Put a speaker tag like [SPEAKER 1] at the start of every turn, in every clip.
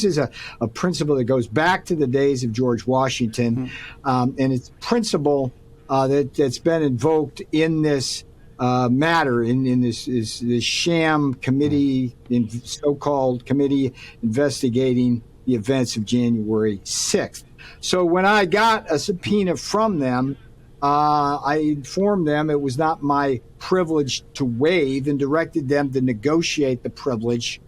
[SPEAKER 1] is a principle that goes back to the days of George Washington, and it's a principle that's been invoked in this matter, in this sham committee, so-called committee investigating the events of January 6th. So when I got a subpoena from them, I informed them it was not my privilege to waive and directed them to negotiate the privilege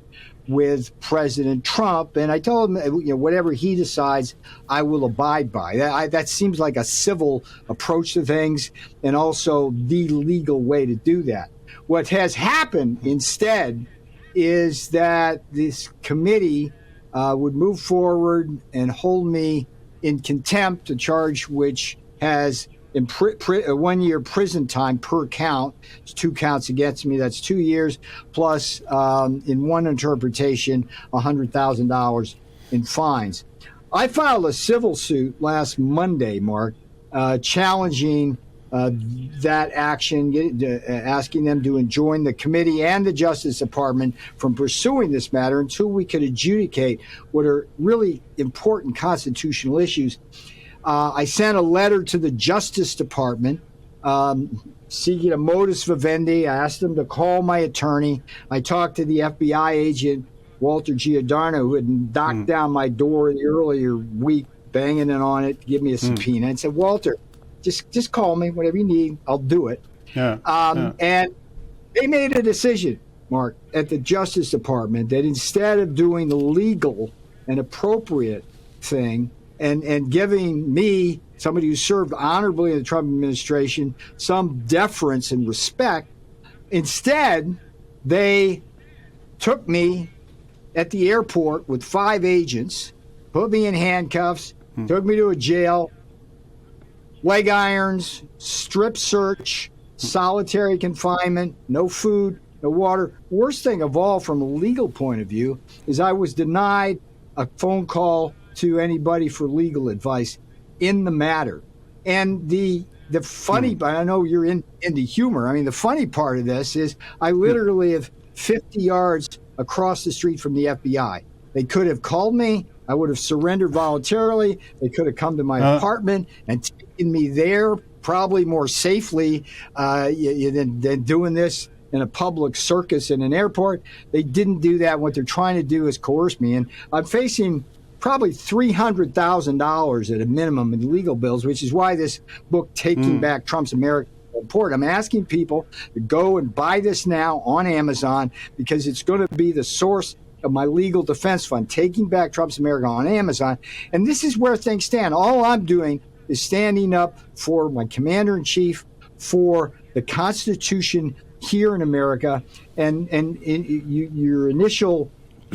[SPEAKER 1] with President Trump. And I told him, whatever he decides, I will abide by. That seems like a civil approach to things and also the legal way to do that. What has happened instead is that this committee would move forward and hold me in contempt, a charge which has a 1 year prison time per count. It's 2 counts against me. That's 2 years plus, in one interpretation, $100,000 in fines. I filed a civil suit last Monday, Mark, challenging that action, asking them to enjoin the committee and the Justice Department from pursuing this matter until we could adjudicate what are really important constitutional issues. I sent a letter to the Justice Department seeking a modus vivendi. I asked them to call my attorney. I talked to the FBI agent, Walter Giordano, who had knocked down my door the earlier week, banging it on it to give me a subpoena, and said, Walter, just call me, whatever you need, I'll do it. And they made a decision, Mark, at the Justice Department that instead of doing the legal and appropriate thing, and giving me, somebody who served honorably in the Trump administration, some deference and respect, instead, they took me at the airport with 5 agents, put me in handcuffs, took me to a jail, leg irons, strip search, solitary confinement, no food, no water. Worst thing of all from a legal point of view is I was denied a phone call to anybody for legal advice in the matter. And the funny, but I know you're into humor. I mean, the funny part of this is I literally have 50 yards across the street from the FBI. They could have called me. I would have surrendered voluntarily. They could have come to my apartment and taken me there, probably more safely than doing this in a public circus in an airport. They didn't do that. What they're trying to do is coerce me. And I'm facing probably $300,000 at a minimum in legal bills, which is why this book, Taking Back Trump's America, is important. I'm asking people to go and buy this now on Amazon because it's going to be the source of my legal defense fund, Taking Back Trump's America on Amazon. And this is where things stand. All I'm doing is standing up for my commander-in-chief, for the Constitution here in America. And your initial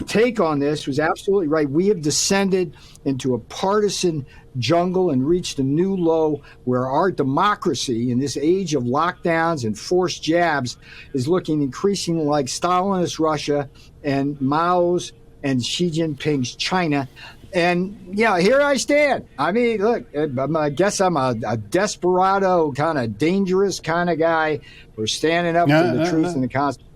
[SPEAKER 1] take on this was absolutely right. We have descended into a partisan jungle and reached a new low where our democracy in this age of lockdowns and forced jabs is looking increasingly like Stalinist Russia and Mao's and Xi Jinping's China. And, here I stand. I mean, look, I guess I'm a desperado, kind of dangerous kind of guy. We're standing up for the truth and the Constitution.